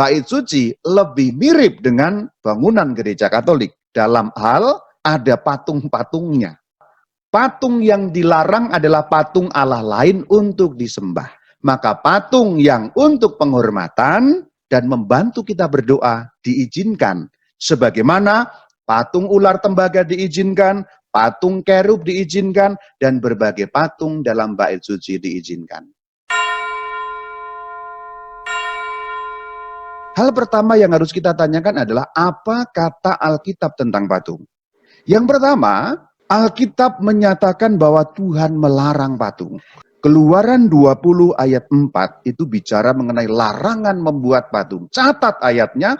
bait suci lebih mirip dengan bangunan gereja Katolik. Dalam hal ada patung-patungnya. Patung yang dilarang adalah patung Allah lain untuk disembah. Maka patung yang untuk penghormatan dan membantu kita berdoa diizinkan. Sebagaimana patung ular tembaga diizinkan, patung kerub diizinkan, dan berbagai patung dalam bait suci diizinkan. Hal pertama yang harus kita tanyakan adalah apa kata Alkitab tentang patung. Yang pertama, Alkitab menyatakan bahwa Tuhan melarang patung. Keluaran 20 ayat 4 itu bicara mengenai larangan membuat patung. Catat ayatnya,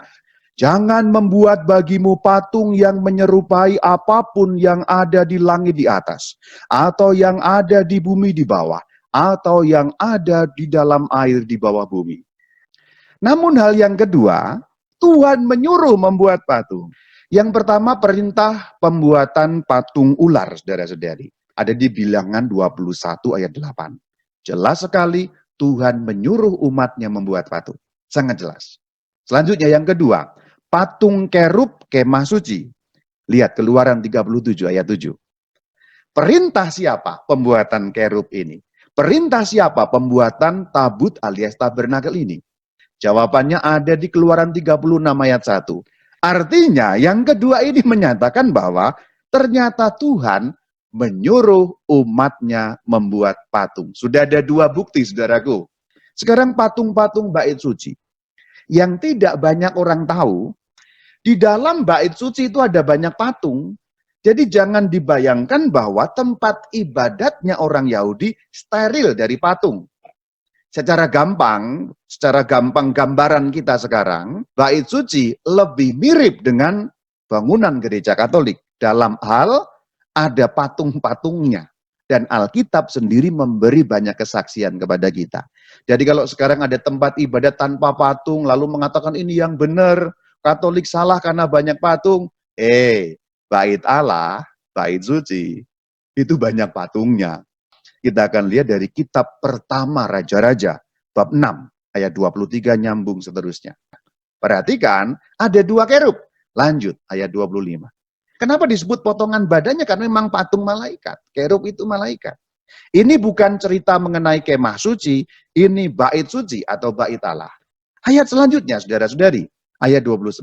jangan membuat bagimu patung yang menyerupai apapun yang ada di langit di atas, atau yang ada di bumi di bawah, atau yang ada di dalam air di bawah bumi. Namun hal yang kedua, Tuhan menyuruh membuat patung. Yang pertama perintah pembuatan patung ular, saudara-saudari. Ada di Bilangan 21 ayat 8. Jelas sekali Tuhan menyuruh umatnya membuat patung. Sangat jelas. Selanjutnya yang kedua, patung kerub kemah suci. Lihat Keluaran 37 ayat 7. Perintah siapa pembuatan kerub ini? Perintah siapa pembuatan tabut alias tabernakel ini? Jawabannya ada di Keluaran 36 ayat 1. Artinya yang kedua ini menyatakan bahwa ternyata Tuhan menyuruh umatnya membuat patung. Sudah ada dua bukti, saudaraku. Sekarang patung-patung bait suci. Yang tidak banyak orang tahu, di dalam bait suci itu ada banyak patung. Jadi jangan dibayangkan bahwa tempat ibadatnya orang Yahudi steril dari patung. Secara gampang gambaran kita sekarang, bait suci lebih mirip dengan bangunan gereja Katolik. Dalam hal ada patung-patungnya. Dan Alkitab sendiri memberi banyak kesaksian kepada kita. Jadi kalau sekarang ada tempat ibadat tanpa patung, lalu mengatakan ini yang benar, Katolik salah karena banyak patung. Bait Allah, bait suci, itu banyak patungnya. Kita akan lihat dari kitab pertama Raja-Raja, bab 6, ayat 23 nyambung seterusnya. Perhatikan, ada dua kerub. Lanjut, ayat 25. Kenapa disebut potongan badannya? Karena memang patung malaikat. Kerub itu malaikat. Ini bukan cerita mengenai kemah suci, ini bait suci atau bait Allah. Ayat selanjutnya, saudara-saudari, ayat 29.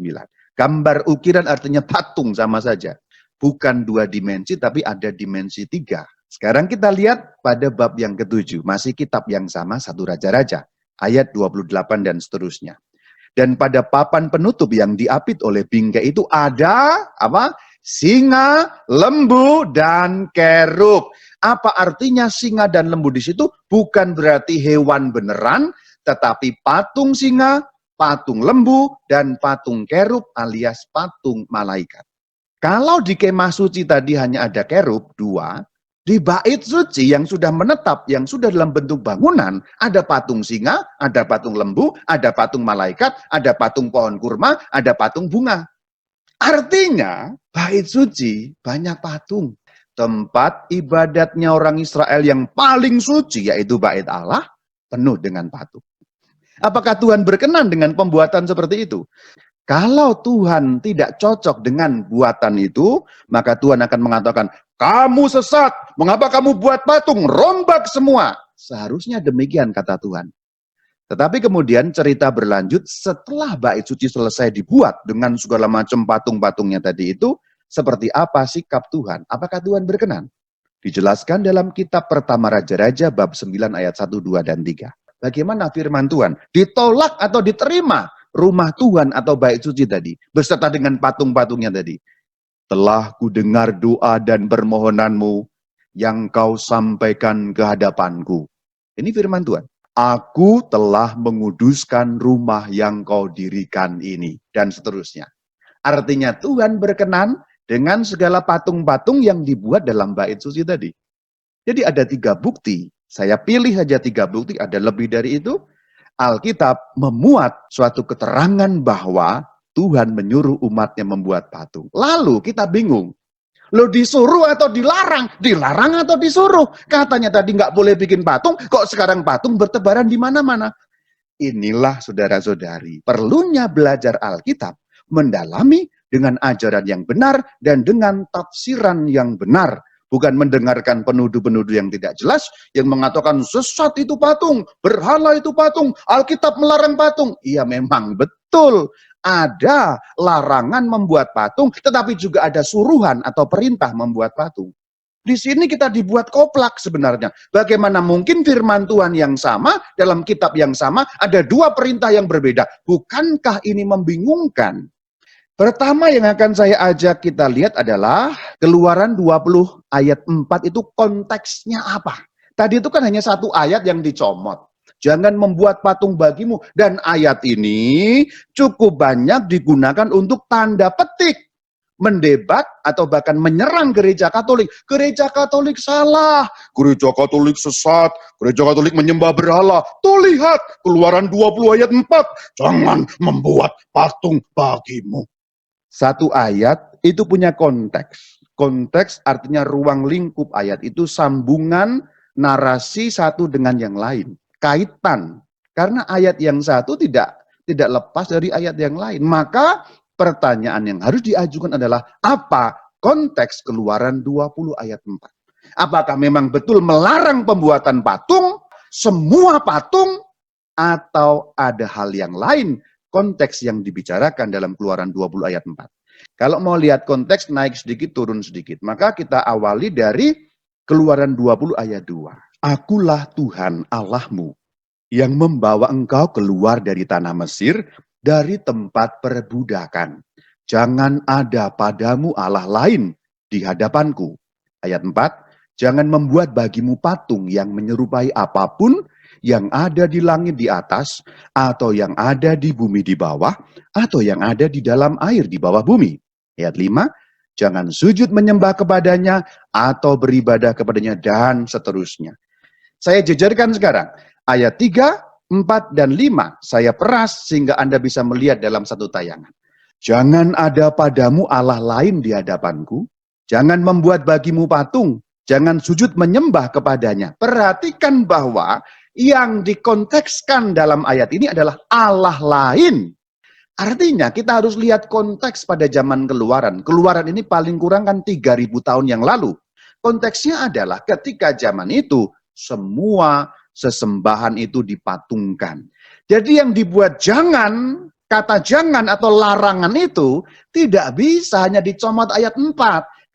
Gambar ukiran artinya patung sama saja. Bukan dua dimensi, tapi ada dimensi tiga. Sekarang kita lihat pada bab yang ke-7, masih kitab yang sama, 1 Raja-Raja, ayat 28 dan seterusnya. Dan pada papan penutup yang diapit oleh bingkai itu ada apa? Singa, lembu, dan kerub. Apa artinya singa dan lembu di situ? Bukan berarti hewan beneran, tetapi patung singa, patung lembu, dan patung kerub alias patung malaikat. Kalau di kemah suci tadi hanya ada kerub, 2, di bait suci yang sudah menetap, yang sudah dalam bentuk bangunan, ada patung singa, ada patung lembu, ada patung malaikat, ada patung pohon kurma, ada patung bunga. Artinya, bait suci banyak patung. Tempat ibadatnya orang Israel yang paling suci, yaitu bait Allah, penuh dengan patung. Apakah Tuhan berkenan dengan pembuatan seperti itu? Kalau Tuhan tidak cocok dengan buatan itu, maka Tuhan akan mengatakan, kamu sesat, mengapa kamu buat patung, rombak semua. Seharusnya demikian kata Tuhan. Tetapi kemudian cerita berlanjut setelah bait suci selesai dibuat dengan segala macam patung-patungnya tadi itu, seperti apa sikap Tuhan? Apakah Tuhan berkenan? Dijelaskan dalam kitab pertama Raja-Raja bab 9 ayat 1, 2, dan 3. Bagaimana firman Tuhan? Ditolak atau diterima rumah Tuhan atau bait suci tadi, beserta dengan patung-patungnya tadi. Telah kudengar doa dan permohonanmu yang kau sampaikan ke hadapanku. Ini firman Tuhan. Aku telah menguduskan rumah yang kau dirikan ini. Dan seterusnya. Artinya Tuhan berkenan dengan segala patung-patung yang dibuat dalam bait suci tadi. Jadi ada 3 bukti. Saya pilih saja 3 bukti, ada lebih dari itu. Alkitab memuat suatu keterangan bahwa Tuhan menyuruh umatnya membuat patung. Lalu kita bingung. Loh disuruh atau dilarang? Dilarang atau disuruh? Katanya tadi nggak boleh bikin patung, kok sekarang patung bertebaran di mana-mana? Inilah saudara-saudari, perlunya belajar Alkitab, mendalami dengan ajaran yang benar dan dengan tafsiran yang benar. Bukan mendengarkan penuduh-penuduh yang tidak jelas, yang mengatakan sesat itu patung, berhala itu patung, Alkitab melarang patung. Iya memang betul, ada larangan membuat patung, tetapi juga ada suruhan atau perintah membuat patung. Di sini kita dibuat koplak sebenarnya. Bagaimana mungkin firman Tuhan yang sama, dalam kitab yang sama, ada dua perintah yang berbeda. Bukankah ini membingungkan? Pertama yang akan saya ajak kita lihat adalah Keluaran 20 ayat 4 itu konteksnya apa? Tadi itu kan hanya satu ayat yang dicomot. Jangan membuat patung bagimu. Dan ayat ini cukup banyak digunakan untuk tanda petik. Mendebat atau bahkan menyerang gereja Katolik. Gereja Katolik salah, gereja Katolik sesat, gereja Katolik menyembah berhala. Tuh lihat, Keluaran 20 ayat 4. Jangan membuat patung bagimu. Satu ayat itu punya konteks. Konteks artinya ruang lingkup ayat itu sambungan narasi satu dengan yang lain. Kaitan. Karena ayat yang satu tidak lepas dari ayat yang lain. Maka pertanyaan yang harus diajukan adalah apa konteks Keluaran 20 ayat 4? Apakah memang betul melarang pembuatan patung, semua patung, atau ada hal yang lain konteks yang dibicarakan dalam Keluaran 20 ayat 4. Kalau mau lihat konteks naik sedikit, turun sedikit. Maka kita awali dari Keluaran 20 ayat 2. Akulah Tuhan Allahmu yang membawa engkau keluar dari tanah Mesir, dari tempat perbudakan. Jangan ada padamu Allah lain di hadapanku. Ayat 4. Jangan membuat bagimu patung yang menyerupai apapun yang ada di langit di atas, atau yang ada di bumi di bawah, atau yang ada di dalam air di bawah bumi. Ayat 5, jangan sujud menyembah kepadanya, atau beribadah kepadanya, dan seterusnya. Saya jejerkan sekarang. Ayat 3, 4, dan 5, saya peras sehingga Anda bisa melihat dalam satu tayangan. Jangan ada padamu Allah lain di hadapanku, jangan membuat bagimu patung, jangan sujud menyembah kepadanya. Perhatikan bahwa yang dikontekskan dalam ayat ini adalah Allah lain. Artinya kita harus lihat konteks pada zaman Keluaran. Keluaran ini paling kurang kan 3.000 tahun yang lalu. Konteksnya adalah ketika zaman itu semua sesembahan itu dipatungkan. Jadi yang dibuat jangan, kata jangan atau larangan itu tidak bisa hanya dicomot ayat 4.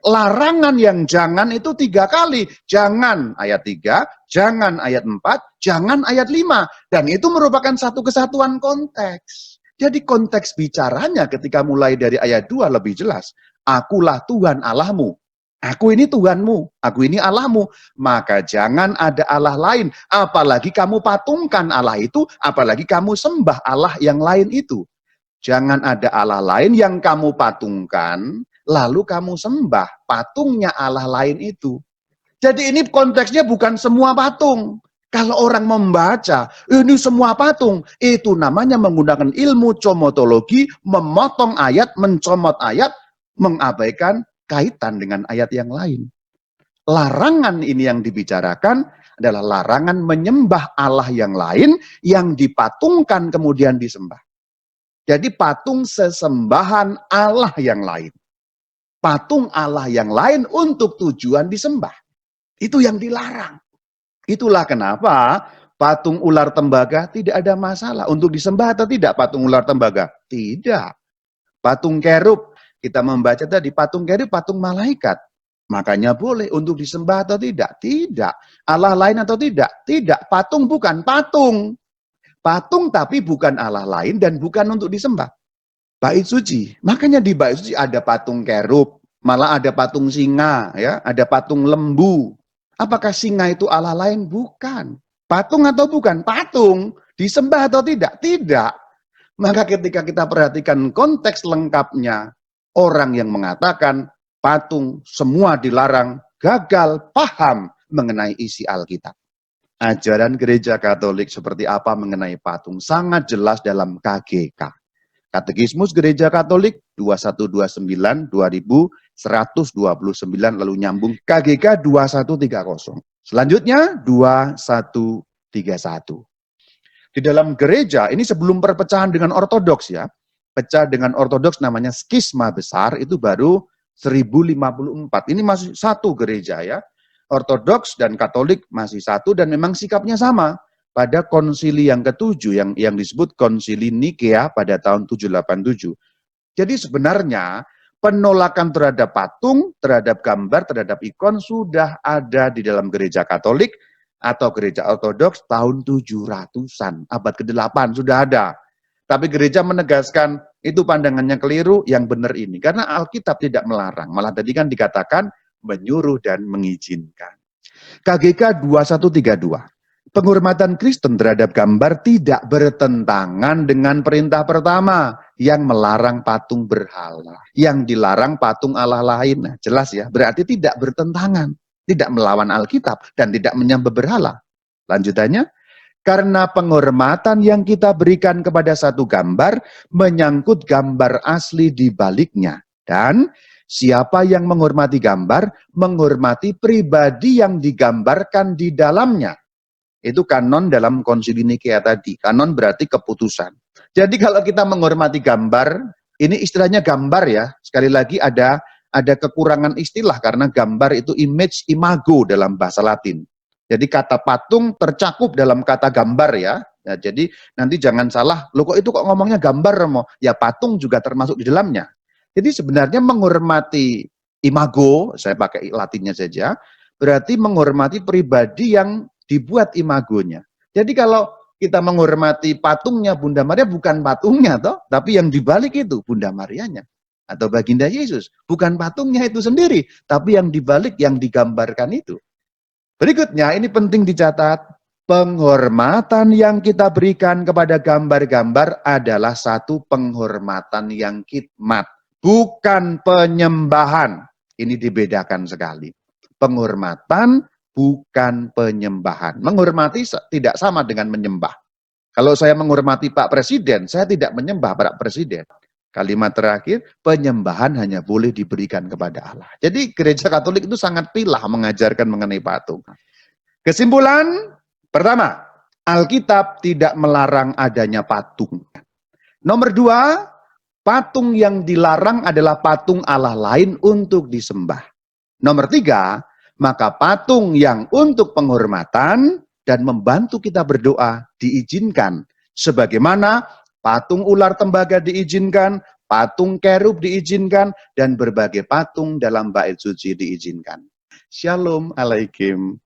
Larangan yang jangan itu 3 kali. Jangan ayat 3, jangan ayat 4, jangan ayat 5. Dan itu merupakan satu kesatuan konteks. Jadi konteks bicaranya ketika mulai dari ayat 2 lebih jelas. Akulah Tuhan Allahmu. Aku ini Tuhanmu, aku ini Allahmu. Maka jangan ada Allah lain. Apalagi kamu patungkan Allah itu, apalagi kamu sembah Allah yang lain itu. Jangan ada Allah lain yang kamu patungkan, lalu kamu sembah patungnya Allah lain itu. Jadi ini konteksnya bukan semua patung. Kalau orang membaca, ini semua patung, itu namanya menggunakan ilmu comotologi, memotong ayat, mencomot ayat, mengabaikan kaitan dengan ayat yang lain. Larangan ini yang dibicarakan adalah larangan menyembah Allah yang lain, yang dipatungkan kemudian disembah. Jadi patung sesembahan Allah yang lain. Patung Allah yang lain untuk tujuan disembah. Itu yang dilarang. Itulah kenapa patung ular tembaga tidak ada masalah. Untuk disembah atau tidak patung ular tembaga? Tidak. Patung kerub, kita membaca tadi patung kerub, patung malaikat. Makanya boleh untuk disembah atau tidak? Tidak. Allah lain atau tidak? Tidak. Patung bukan patung. Patung tapi bukan Allah lain dan bukan untuk disembah. Bait suci. Makanya di bait suci ada patung kerub, malah ada patung singa, ya, ada patung lembu. Apakah singa itu Allah lain? Bukan. Patung atau bukan? Patung. Disembah atau tidak? Tidak. Maka ketika kita perhatikan konteks lengkapnya, orang yang mengatakan patung semua dilarang, gagal paham mengenai isi Alkitab. Ajaran gereja Katolik seperti apa mengenai patung sangat jelas dalam KGK. Katekismus Gereja Katolik 2129 2129 lalu nyambung KGK 2130. Selanjutnya 2131. Di dalam gereja, ini sebelum perpecahan dengan Ortodoks ya, pecah dengan Ortodoks namanya skisma besar, itu baru 1054. Ini masih satu gereja ya. Ortodoks dan Katolik masih satu dan memang sikapnya sama. Pada konsili yang ketujuh yang disebut konsili Nikea pada tahun 787. Jadi sebenarnya penolakan terhadap patung, terhadap gambar, terhadap ikon sudah ada di dalam gereja Katolik atau gereja Ortodoks tahun 700-an, abad ke-8 sudah ada. Tapi gereja menegaskan itu pandangannya keliru, yang benar ini. Karena Alkitab tidak melarang, malah tadi kan dikatakan menyuruh dan mengizinkan. KGK 2132. Penghormatan Kristen terhadap gambar tidak bertentangan dengan perintah pertama yang melarang patung berhala, yang dilarang patung Allah lain. Nah, jelas ya, berarti tidak bertentangan, tidak melawan Alkitab dan tidak menyembah berhala. Lanjutannya, karena penghormatan yang kita berikan kepada satu gambar menyangkut gambar asli di baliknya. Dan siapa yang menghormati gambar, menghormati pribadi yang digambarkan di dalamnya. Itu kanon dalam konsili Nikea tadi. Kanon berarti keputusan. Jadi kalau kita menghormati gambar, ini istilahnya gambar ya. Sekali lagi ada kekurangan istilah karena gambar itu image, imago dalam bahasa Latin. Jadi kata patung tercakup dalam kata gambar ya. Nah, jadi nanti jangan salah, loh kok itu kok ngomongnya gambar, Mo? Ya patung juga termasuk di dalamnya. Jadi sebenarnya menghormati imago, saya pakai Latinnya saja, berarti menghormati pribadi yang dibuat imagonya. Jadi kalau kita menghormati patungnya Bunda Maria, bukan patungnya toh, tapi yang dibalik itu Bunda Marianya atau Baginda Yesus, bukan patungnya itu sendiri, tapi yang dibalik yang digambarkan itu. Berikutnya, ini penting dicatat, penghormatan yang kita berikan kepada gambar-gambar adalah satu penghormatan yang khidmat, bukan penyembahan. Ini dibedakan sekali. Penghormatan bukan penyembahan. Menghormati tidak sama dengan menyembah. Kalau saya menghormati Pak Presiden, saya tidak menyembah Pak Presiden. Kalimat terakhir, penyembahan hanya boleh diberikan kepada Allah. Jadi gereja Katolik itu sangat pilah mengajarkan mengenai patung. Kesimpulan, pertama, Alkitab tidak melarang adanya patung. Nomor dua, patung yang dilarang adalah patung Allah lain untuk disembah. Nomor tiga, maka patung yang untuk penghormatan dan membantu kita berdoa diizinkan. Sebagaimana patung ular tembaga diizinkan, patung kerub diizinkan, dan berbagai patung dalam bait suci diizinkan. Shalom alaikum.